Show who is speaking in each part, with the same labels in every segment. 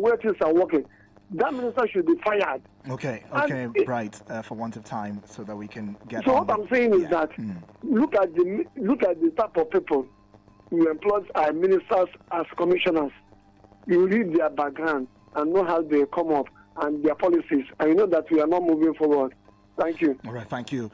Speaker 1: way things are working, that minister should be fired.
Speaker 2: Okay, right. For want of time, so that we can get.
Speaker 1: So
Speaker 2: on
Speaker 1: what I'm saying is that look at the type of people we employ as ministers, as commissioners. You read their background and know how they come up and their policies, and you know that we are not moving forward. Thank you.
Speaker 2: All right, thank you.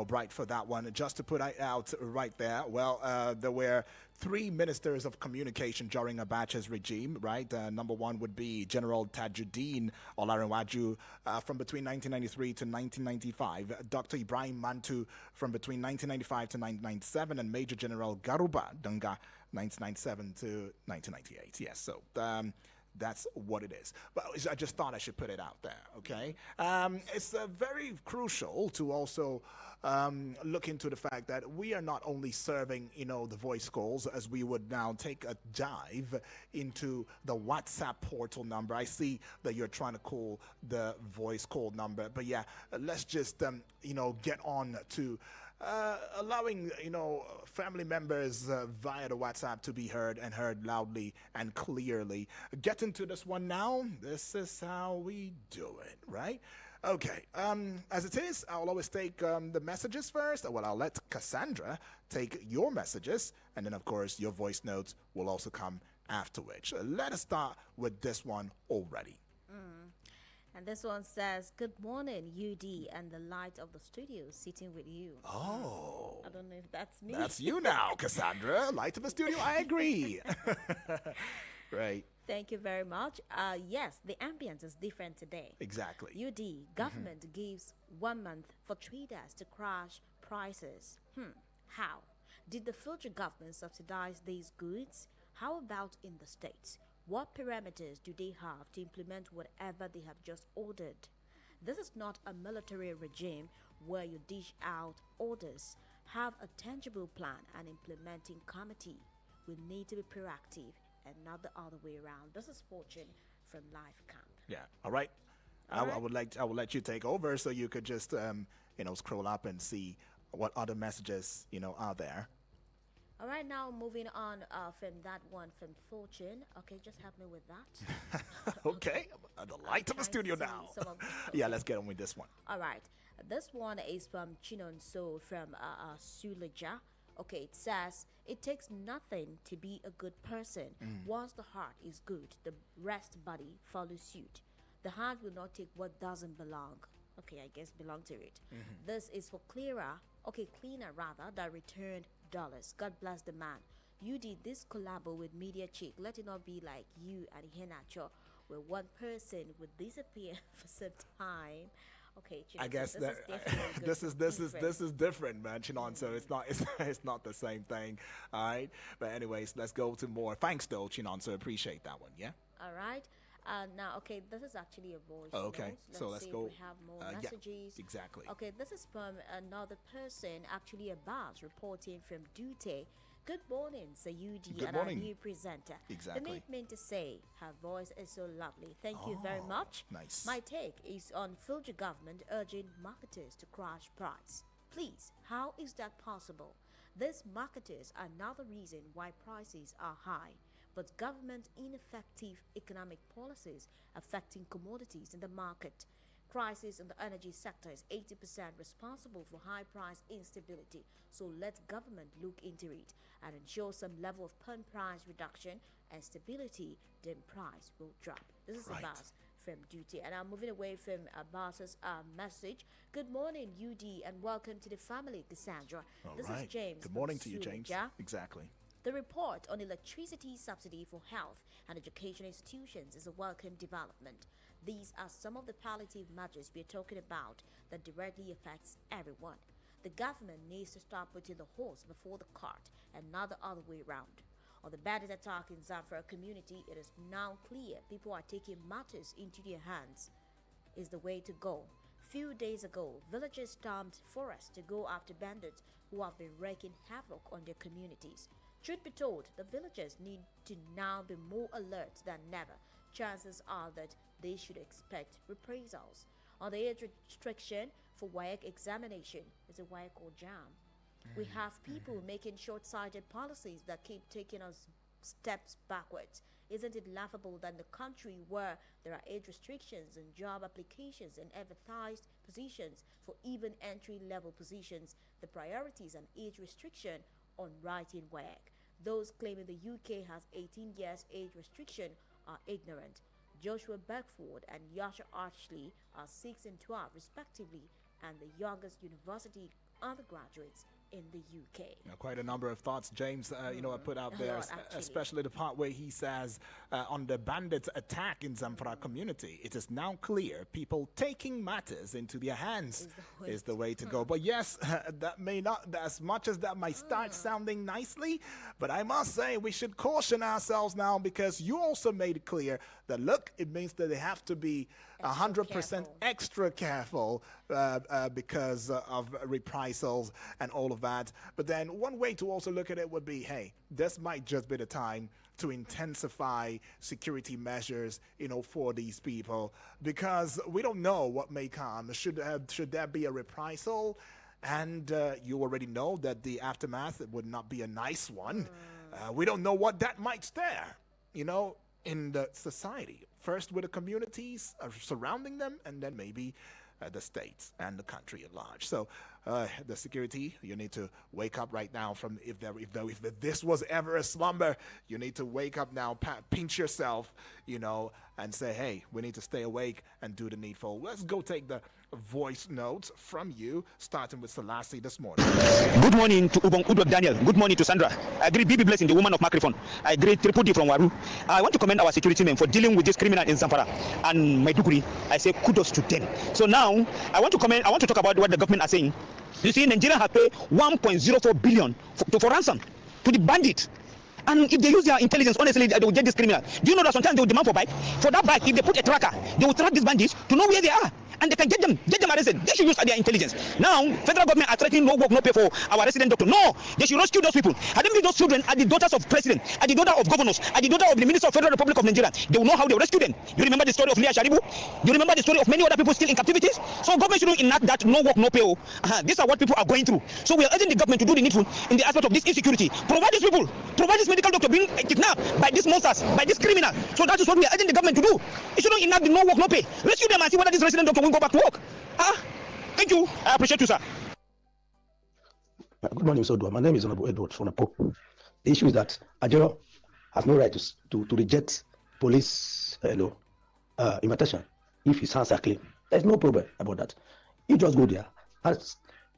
Speaker 2: Bright, for that one. Just to put it out right there, well, there were 3 ministers of communication during Abacha's regime, right? Number one would be General Tajuddin Olarinwaju from between 1993 to 1995, Dr. Ibrahim Mantu from between 1995 to 1997, and Major General Garuba Dunga 1997 to 1998. Yes, so that's what it is. But I just thought I should put it out there, okay? It's very crucial to also look into the fact that we are not only serving, the voice calls, as we would now take a dive into the WhatsApp portal number. I see that you're trying to call the voice call number, but yeah, let's just, get on to allowing family members via the WhatsApp to be heard and heard loudly and clearly. Get into this one now. This is how we do it, right? Okay. As it is, I'll always take the messages first. Well, I'll let Cassandra take your messages, and then of course your voice notes will also come afterwards. Let us start with this one already.
Speaker 3: And this one says, "Good morning, UD, and the light of the studio sitting with you."
Speaker 2: Oh.
Speaker 3: I don't know if that's me.
Speaker 2: That's you now, Cassandra. Light of the studio, I agree. Right.
Speaker 3: Thank you very much. Yes, the ambience is different today.
Speaker 2: Exactly.
Speaker 3: UD, government gives 1 month for traders to crash prices. How? Did the federal government subsidize these goods? How about in the states? What parameters do they have to implement whatever they have just ordered? This is not a military regime where you dish out orders. Have a tangible plan and implementing committee. We need to be proactive and not the other way around. This is Fortune from Life Camp.
Speaker 2: Yeah. All right. I would let you take over so you could just scroll up and see what other messages are there.
Speaker 3: All right, now moving on from that one from Fortune. Okay, just help me with that.
Speaker 2: Okay, the light of the studio now. Yeah, let's get on with this one.
Speaker 3: All right, this one is from Chinonso from Suleja. Okay, it says, "It takes nothing to be a good person. Once the heart is good, the rest body follows suit. The heart will not take what doesn't belong." Okay, I guess belong to it. This is for cleaner rather, that returned dollars. God bless the man. You did this collabo with Media Chick. Let it not be like you and Henacho, where one person would disappear for some time. Okay, Chinon,
Speaker 2: I guess
Speaker 3: so
Speaker 2: this is different, man, Chinon. So it's not the same thing. All right, but anyways, let's go to more. Thanks though, Chinon. So appreciate that one. Yeah.
Speaker 3: All right. Now, okay, this is actually a voice.
Speaker 2: Okay, so let's go.
Speaker 3: If we have more messages.
Speaker 2: Yeah, exactly.
Speaker 3: Okay, this is from another person, actually a Baz, reporting from Dute. Good morning, Sayudi, and
Speaker 2: morning.
Speaker 3: Our new presenter.
Speaker 2: Exactly.
Speaker 3: The main meant to say, her voice is so lovely. Thank you very much.
Speaker 2: Nice.
Speaker 3: My take is on Fuji government urging marketers to crash price. Please, how is that possible? These marketers are not the reason why prices are high, but government ineffective economic policies affecting commodities in the market. Crisis in the energy sector is 80% responsible for high price instability, so let government look into it and ensure some level of pump price reduction and stability, then price will drop. This is Abbas from Duty, and I'm moving away from Abbas's message. Good morning, UD, and welcome to the family, Cassandra. This is James.
Speaker 2: Good morning to you, James. Exactly.
Speaker 3: The report on electricity subsidy for health and education institutions is a welcome development. These are some of the palliative measures we are talking about that directly affects everyone. The government needs to start putting the horse before the cart and not the other way around. On the bandit attack in Zamfara community, it is now clear people are taking matters into their hands. Is the way to go. Few days ago, villagers stormed forests to go after bandits who have been wreaking havoc on their communities. Truth be told, the villagers need to now be more alert than never. Chances are that they should expect reprisals. On the age restriction for WAEC examination, is it WAEC or JAM? We have people making short-sighted policies that keep taking us steps backwards. Isn't it laughable that in the country where there are age restrictions on job applications and advertised positions for even entry-level positions, the priority is an age restriction on writing work? Those claiming the UK has 18 years age restriction are ignorant. Joshua Beckford and Yasha Archley are 6 and 12 respectively, and the youngest university undergraduates in the UK.
Speaker 2: Now, quite a number of thoughts, James, I put out
Speaker 3: A
Speaker 2: there,
Speaker 3: lot, actually.
Speaker 2: especially the part where he says on the bandits' attack in Zamfara community, it is now clear people taking matters into their hands is the way to go. But yes, that may not, as much as that might start sounding nicely, but I must say we should caution ourselves now, because you also made it clear that, look, it means that they have to be 100% extra careful because of reprisals and all of that. But then one way to also look at it would be, hey, this might just be the time to intensify security measures, for these people, because we don't know what may come. Should there be a reprisal? And you already know that the aftermath would not be a nice one. We don't know what that might stare, in the society. First with the communities surrounding them, and then maybe the states and the country at large. So the security, you need to wake up right now from, if this was ever a slumber, you need to wake up now, pinch yourself, and say, hey, we need to stay awake and do the needful. Let's go take the voice notes from you, starting with Selassie this morning.
Speaker 4: Good morning to Udwak Daniel. Good morning to Sandra. I greet BB Blessing, the woman of microphone. I greet Triple D from Waru. I want to commend our security men for dealing with this criminal in Zamfara and Maiduguri. I say kudos to them. So now I want to talk about what the government are saying. You see, Nigeria have paid 1.04 billion for ransom to the bandit. And if they use their intelligence, honestly, they will get this criminal. Do you know that sometimes they will demand for bike? For that bike, if they put a tracker, they will track these bandits to know where they are. And they can get them arrested. They should use their intelligence. Now, federal government are threatening no work, no pay for our resident doctor. No, they should rescue those people. I don't mean those children are the daughters of president, are the daughter of governors, are the daughter of the minister of Federal Republic of Nigeria. They will know how they rescue them. You remember the story of Leah Sharibu? You remember the story of many other people still in captivities? So government shouldn't enact that no work, no pay. These are what people are going through. So we are urging the government to do the needful in the aspect of this insecurity. Provide these people, provide this medical doctor being kidnapped by these monsters, by this criminal. So that is what we are urging the government to do. It shouldn't enact the no work, no pay. Rescue them and see whether this resident doctor will go back to work. Thank you. I appreciate you, sir.
Speaker 5: Good morning, Mr. Odua. My name is Honorable Edward Fonapo. The issue is that Ajero has no right to reject police invitation if his hands are clean. There's no problem about that. You just go there and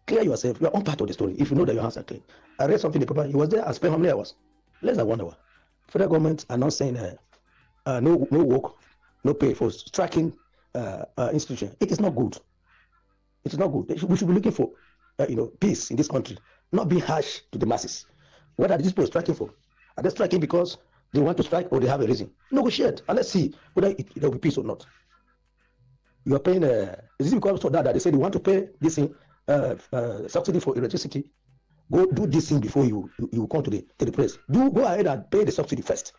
Speaker 5: clear yourself. You are on part of the story if you know that your hands are clean. I read something in the paper. He was there and spent how many hours? Less than 1 hour. Federal government are not saying no work, no pay for striking institution. It is not good. It is not good. We should be looking for peace in this country, not being harsh to the masses. What are these people striking for? Are they striking because they want to strike or they have a reason? Negotiate and let's see whether there will be peace or not. You are paying is it because of that they said you want to pay this thing, subsidy for electricity? Go do this thing before you come to the press. Go ahead and pay the subsidy first.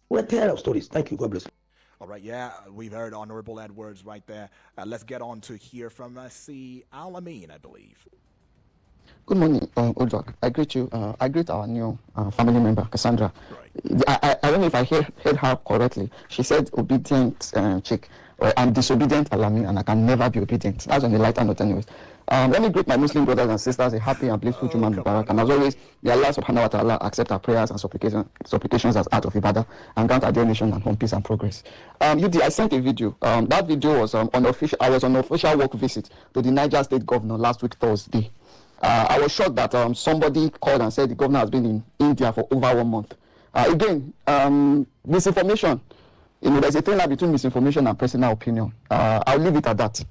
Speaker 5: We're tired of stories. Thank you. God bless you.
Speaker 2: All right, yeah, we've heard Honorable Edwards right there. Let's get on to hear from Al-Amin, I believe.
Speaker 6: Good morning, Udwak. I greet you. I greet our new family member, Cassandra.
Speaker 2: Right.
Speaker 6: I don't know if I heard her correctly. She said obedient chick. I'm disobedient Al-Amin, and I can never be obedient. That's on the lighter note anyways. Let me greet my Muslim brothers and sisters a happy and blissful Jummah Mubarak. And as always, may Allah subhanahu wa ta'ala accept our prayers and supplications as act of ibadah and grant our dear nation and home peace and progress. I sent a video. That video was I was on an official work visit to the Niger State governor last week, Thursday. I was shocked that somebody called and said the governor has been in India for over 1 month. Again, misinformation. There's a thin line between misinformation and personal opinion. I'll leave it at that.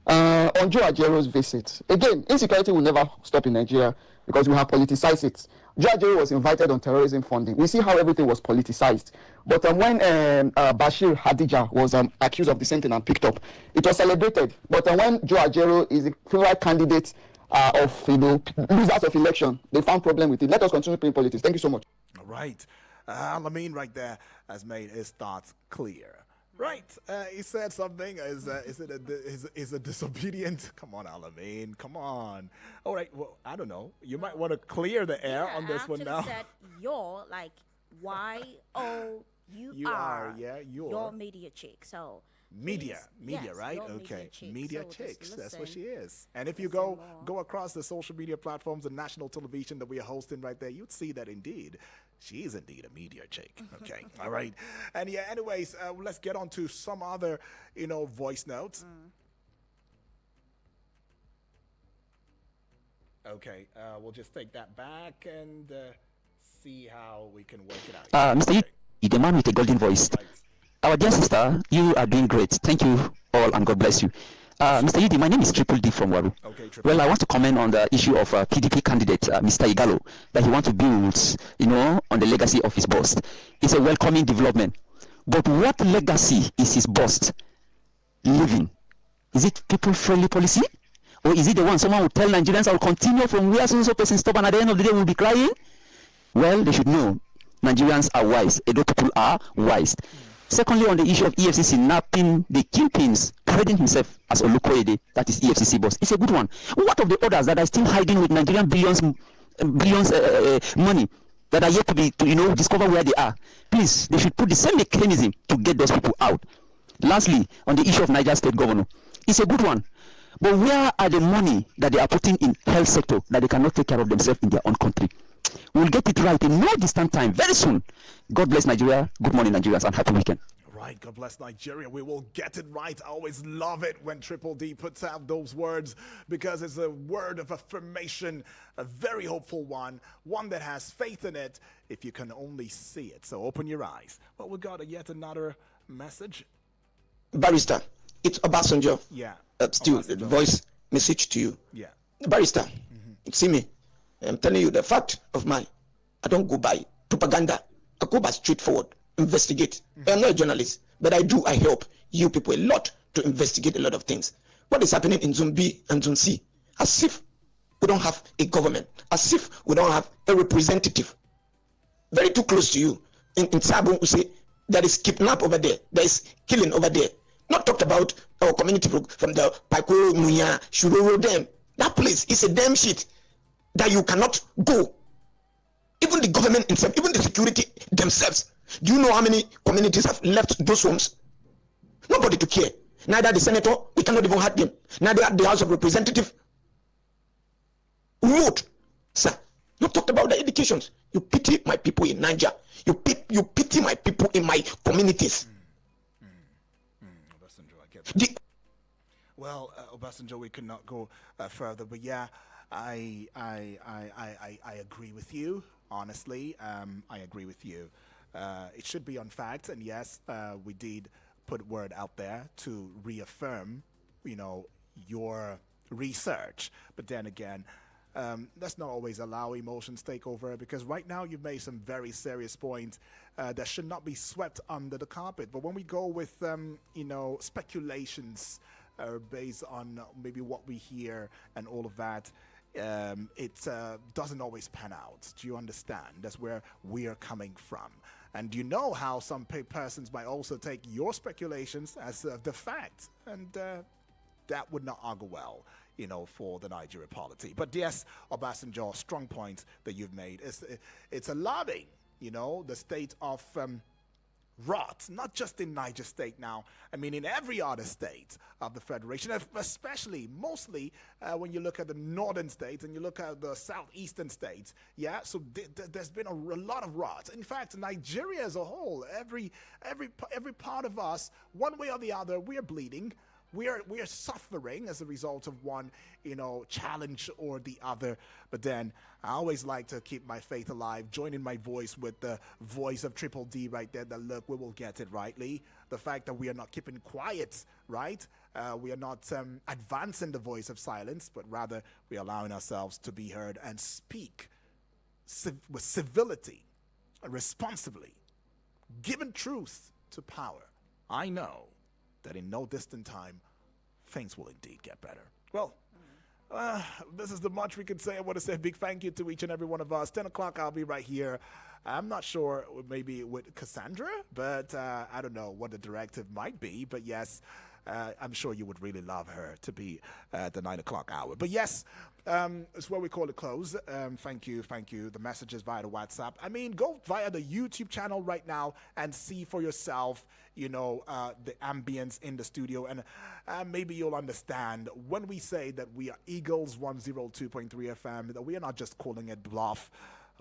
Speaker 6: On Joe Ajaro's visit, again, insecurity will never stop in Nigeria because we have politicized it. Joe Ajero was invited on terrorism funding. We see how everything was politicized. But when Bashir Hadija was accused of the same thing and picked up, it was celebrated. But when Joe Ajero is a favorite candidate of losers of election, they found problem with it. Let us continue playing politics. Thank you so much.
Speaker 2: All right. Al-Amin right there has made his thoughts clear. Right, he said something. Is it disobedient? Come on, Al-Amin. Come on. All right. Well, I don't know. You might want to clear the air on this one now.
Speaker 3: Said your like YOUR You
Speaker 2: are,
Speaker 3: are
Speaker 2: yeah,
Speaker 3: your media chick. So
Speaker 2: media,
Speaker 3: yes,
Speaker 2: right?
Speaker 3: your media
Speaker 2: Okay,
Speaker 3: chick.
Speaker 2: media
Speaker 3: So just
Speaker 2: chicks. That's what
Speaker 3: listen,
Speaker 2: she is. And if you
Speaker 3: listen
Speaker 2: go
Speaker 3: more.
Speaker 2: across the social media platforms and national television that we are hosting right there, you'd see that indeed she is indeed a media chick. Okay, all right. And yeah, anyways, let's get on to some other, voice notes. Okay, we'll just take that back and see how we can work it out.
Speaker 4: Mr. Yi, the man with a golden voice.
Speaker 2: Right.
Speaker 4: Our dear sister, you are doing great. Thank you all and God bless you. Mr. Yidi, my name is Triple D from Waru.
Speaker 2: Okay, Triple
Speaker 4: Well,
Speaker 2: D.
Speaker 4: I want to comment on the issue of PDP candidate, Mr. Igalo, that he wants to build, on the legacy of his boss. It's a welcoming development. But what legacy is his boss leaving? Is it people-friendly policy? Or is it the one someone will tell Nigerians I will continue from where so person stop and at the end of the day we'll be crying? Well, they should know Nigerians are wise. Edo people are wise. Secondly, on the issue of EFCC napping the kingpins, parading himself as Olukoyede, that is EFCC boss, it's a good one. What of the others that are still hiding with Nigerian billions money that are yet to be, discover where they are? Please, they should put the same mechanism to get those people out. Lastly, on the issue of Niger State Governor, it's a good one. But where are the money that they are putting in health sector that they cannot take care of themselves in their own country? We'll get it right in no distant time, very soon. God bless Nigeria. Good morning, Nigerians, and happy weekend.
Speaker 2: Right, God bless Nigeria. We will get it right. I always love it when Triple D puts out those words because it's a word of affirmation, a very hopeful one that has faith in it if you can only see it. So open your eyes. Well, we got yet another message.
Speaker 5: Barrister, it's Obasanjo.
Speaker 2: Yeah.
Speaker 5: Still,
Speaker 2: Obasanjo.
Speaker 5: the voice message to you.
Speaker 2: Yeah.
Speaker 5: Barrister, see me. I'm telling you the fact of mine. I don't go by propaganda. I go by straightforward, investigate. I'm not a journalist, but I help you people a lot to investigate a lot of things. What is happening in Zone B and Zone C? As if we don't have a government, as if we don't have a representative. Very too close to you. In Sabon, we say there is kidnap over there, there is killing over there. Not talked about our community from the Paiko, Muya, Shuroro, them. That place is a damn shit that you cannot go. Even the government itself, even the security themselves. Do you know how many communities have left those homes? Nobody to care. Neither the senator, we cannot even have them. Neither the House of Representatives. Vote, sir. You talked about the educations. You pity my people in Niger. You pity my people in my communities.
Speaker 2: Obasanjo, I get that. Well, Obasanjo, we could not go further, but yeah, I agree with you. Honestly, I agree with you. It should be on fact, and yes, we did put word out there to reaffirm, your research. But then again, let's not always allow emotions take over, because right now you've made some very serious points that should not be swept under the carpet. But when we go with, speculations based on maybe what we hear and all of that, it doesn't always pan out. Do you understand? That's where we are coming from. And you know how some persons might also take your speculations as the fact, and that would not augur well, for the Nigeria polity. But yes, Obasanjo, strong point that you've made. It's alarming, the state of rot, not just in Niger State now. I mean, in every other state of the Federation, especially, mostly when you look at the northern states and you look at the southeastern states. Yeah, so there's been a lot of rot. In fact, Nigeria as a whole, every part of us, one way or the other, we're bleeding. We are suffering as a result of one, challenge or the other. But then I always like to keep my faith alive, joining my voice with the voice of Triple D right there, that look, we will get it rightly. The fact that we are not keeping quiet, right? We are not advancing the voice of silence, but rather we are allowing ourselves to be heard and speak with civility and responsibly, giving truth to power. I know that in no distant time, things will indeed get better. Well, this is the much we can say. I want to say a big thank you to each and every one of us. 10 o'clock, I'll be right here I'm not sure maybe with Cassandra, but I don't know what the directive might be. But yes, I'm sure you would really love her to be at the 9 o'clock hour. But yes, it's where we call it close. Thank you. The messages via the WhatsApp. I mean, go via the YouTube channel right now and see for yourself, the ambience in the studio. And maybe you'll understand when we say that we are Eagles 102.3 FM, that we are not just calling it bluff.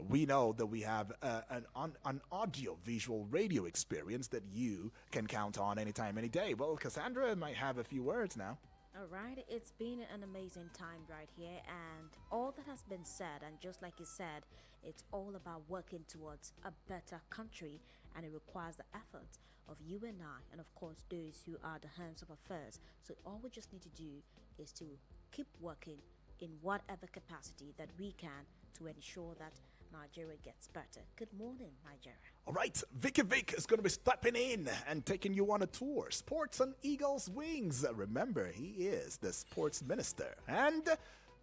Speaker 2: We know that we have an audio-visual radio experience that you can count on anytime, any day. Well, Cassandra might have a few words now.
Speaker 3: All right, it's been an amazing time right here, and all that has been said, and just like you said, it's all about working towards a better country, and it requires the effort of you and I, and of course those who are the hands of affairs. So all we just need to do is to keep working in whatever capacity that we can to ensure that Nigeria gets better. Good morning, Nigeria.
Speaker 2: All right, Vicky Vic is going to be stepping in and taking you on a tour. Sports on Eagles Wings. Remember, he is the sports minister. And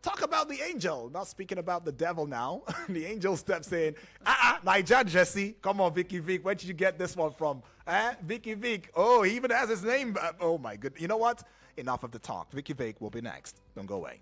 Speaker 2: talk about the angel. Not speaking about the devil now. The angel steps in. Niger Jesse. Come on, Vicky Vic. Where did you get this one from? Vicky Vic. Oh, he even has his name. Oh, my goodness. You know what? Enough of the talk. Vicky Vic will be next. Don't go away.